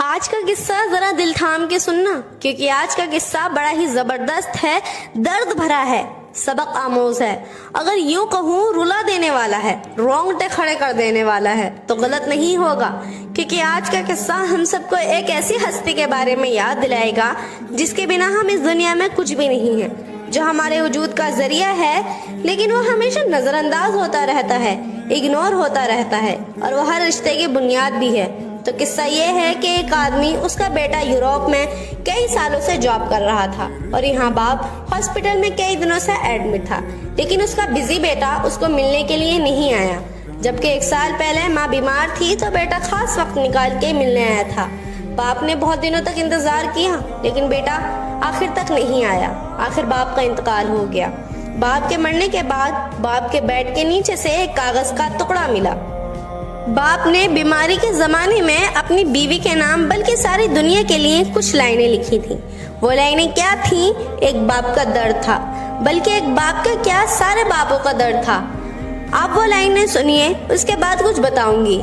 آج کا قصہ ذرا دل تھام کے سننا، کیونکہ آج کا قصہ بڑا ہی زبردست ہے، درد بھرا ہے، سبق آموز ہے، اگر یوں کہوں رلا دینے والا ہے، رونگٹے کھڑے کر دینے والا ہے تو غلط نہیں ہوگا، کیونکہ آج کا قصہ ہم سب کو ایک ایسی ہستی کے بارے میں یاد دلائے گا جس کے بنا ہم اس دنیا میں کچھ بھی نہیں ہیں، جو ہمارے وجود کا ذریعہ ہے لیکن وہ ہمیشہ نظر انداز ہوتا رہتا ہے، اگنور ہوتا رہتا ہے، اور وہ ہر رشتے کی بنیاد بھی ہے۔ تو قصہ یہ ہے کہ ایک آدمی، اس کا بیٹا یوروپ میں کئی سالوں سے جاب کر رہا تھا اور یہاں باپ ہاسپٹل میں کئی دنوں سے ایڈمٹ تھا، لیکن اس کا بزی بیٹا اس کو ملنے کے لیے نہیں آیا، جبکہ 1 سال پہلے ماں بیمار تھی تو بیٹا خاص وقت نکال کے ملنے آیا تھا۔ باپ نے بہت دنوں تک انتظار کیا لیکن بیٹا آخر تک نہیں آیا۔ آخر باپ کا انتقال ہو گیا۔ باپ کے مرنے کے بعد باپ کے بیڈ کے نیچے سے ایک کاغذ کا ٹکڑا ملا۔ باپ نے بیماری کے زمانے میں اپنی بیوی کے نام بلکہ ساری دنیا کے لیے کچھ لائنیں لکھی تھیں۔ وہ لائنیں کیا تھیں؟ ایک باپ کا درد تھا، بلکہ ایک باپ کا کیا سارے باپوں کا درد تھا۔ آپ وہ لائنیں سنیے، اس کے بعد کچھ بتاؤں گی۔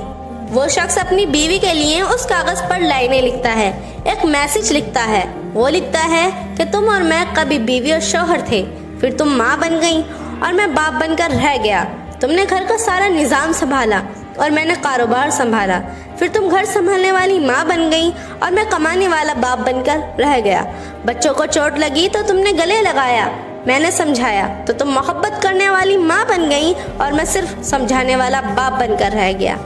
وہ شخص اپنی بیوی کے لیے اس کاغذ پر لائنیں لکھتا ہے، ایک میسج لکھتا ہے۔ وہ لکھتا ہے کہ تم اور میں کبھی بیوی اور شوہر تھے، پھر تم ماں بن گئی اور میں باپ بن کر رہ گیا۔ تم نے گھر کا سارا نظام سنبھالا اور میں نے کاروبار سنبھالا، پھر تم گھر سنبھالنے والی ماں بن گئی اور میں کمانے والا باپ بن کر رہ گیا۔ بچوں کو چوٹ لگی تو تم نے گلے لگایا، میں نے سمجھایا تو تم محبت کرنے والی ماں بن گئی اور میں صرف سمجھانے والا باپ بن کر رہ گیا۔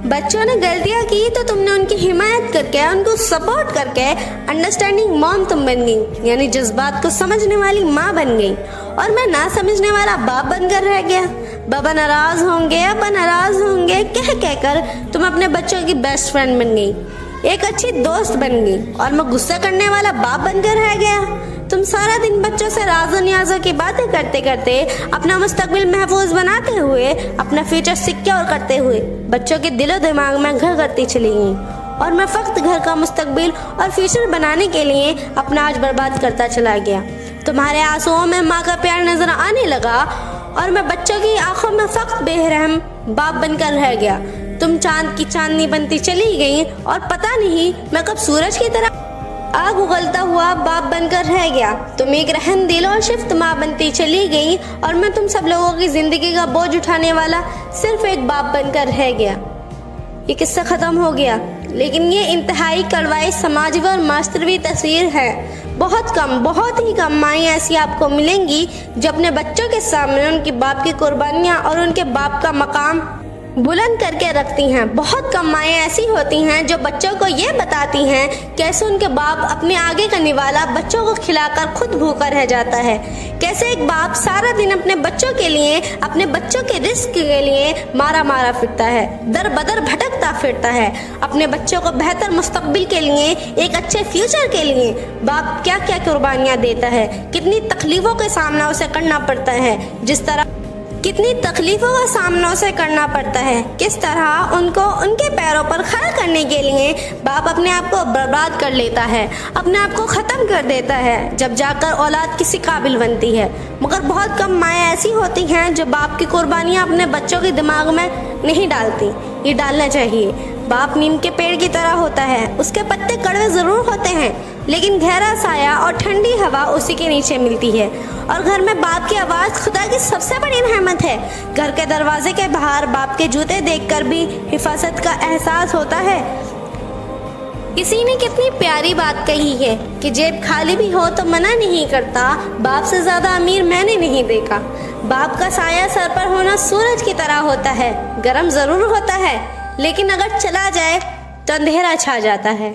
بچوں نے غلطیاں کی تو تم نے ان کی حمایت کر کے، ان کو سپورٹ کر کے انڈرسٹینڈنگ موم تم بن گئی، یعنی جذبات کو سمجھنے والی ماں بن گئی، اور میں نہ سمجھنے والا باپ بن کر رہ گیا۔ بابا ناراض ہوں گے، ابا ناراض ہوں گے کہہ کر تم اپنے بچوں کی بیسٹ فرینڈ بن گئی، ایک اچھی دوست بن گئی، اور میں غصہ کرنے والا باپ بن کر رہ گیا۔ تم سارا دن بچوں سے راز و نیازوں کی باتیں کرتے کرتے، اپنا مستقبل محفوظ بناتے ہوئے، اپنا فیوچر سیکیور کرتے ہوئے بچوں کے دل و دماغ میں گھر کرتی چلی گئی، اور میں فقط گھر کا مستقبل اور فیوچر بنانے کے لیے اپنا آج برباد کرتا چلا گیا۔ تمہارے آنسوؤں میں ماں کا پیار نظر آنے لگا اور میں بچوں کی آنکھوں میں فقط بے رحم باپ بن کر رہ گیا۔ تم چاند کی چاندنی بنتی چلی گئی اور پتہ نہیں میں کب سورج کی طرح آگ اگلتا ہوا باپ بن کر رہ گیا۔ تم ایک رحم دل اور شفت ماں بنتی چلی گئی اور میں تم سب لوگوں کی زندگی کا بوجھ اٹھانے والا صرف ایک باپ بن کر رہ گیا۔ یہ قصہ ختم ہو گیا، لیکن یہ انتہائی کڑوائی سماجی اور معاشرتی تصویر ہے۔ بہت ہی کم مائیں ایسی آپ کو ملیں گی جو اپنے بچوں کے سامنے ان کی باپ کی قربانیاں اور ان کے باپ کا مقام بلند کر کے رکھتی ہیں۔ بہت کم مائیں ایسی ہوتی ہیں جو بچوں کو یہ بتاتی ہیں کیسے ان کے باپ اپنے آگے کا نوالا بچوں کو کھلا کر خود بھوکا رہ جاتا ہے، کیسے ایک باپ سارا دن اپنے بچوں کے لیے، اپنے بچوں کے رزق کے لیے مارا پھرتا ہے، در بدر بھٹکتا پھرتا ہے، اپنے بچوں کو بہتر مستقبل کے لیے، ایک اچھے فیوچر کے لیے باپ کیا کیا قربانیاں دیتا ہے، کتنی تکلیفوں کا سامنا اسے کرنا پڑتا ہے، کس طرح ان کو ان کے پیروں پر کھڑا کرنے کے لیے باپ اپنے آپ کو برباد کر لیتا ہے، اپنے آپ کو ختم کر دیتا ہے، جب جا کر اولاد کسی قابل بنتی ہے۔ مگر بہت کم مائیں ایسی ہوتی ہیں جو باپ کی قربانیاں اپنے بچوں کے دماغ میں نہیں ڈالتی۔ یہ ڈالنا چاہیے۔ باپ نیم کے پیڑ کی طرح ہوتا ہے، اس کے پتے کڑوے ضرور ہوتے ہیں لیکن گہرا سایہ اور ٹھنڈی ہوا اسی کے نیچے ملتی ہے، اور گھر میں باپ کی آواز خدا کی سب سے بڑی نعمت ہے۔ گھر کے دروازے کے باہر باپ کے جوتے دیکھ کر بھی حفاظت کا احساس ہوتا ہے۔ کسی نے کتنی پیاری بات کہی ہے کہ جیب خالی بھی ہو تو منع نہیں کرتا، باپ سے زیادہ امیر میں نے نہیں دیکھا۔ باپ کا سایہ سر پر ہونا سورج کی طرح ہوتا ہے، گرم ضرور ہوتا ہے لیکن اگر چلا جائے تو اندھیرا چھا جاتا ہے۔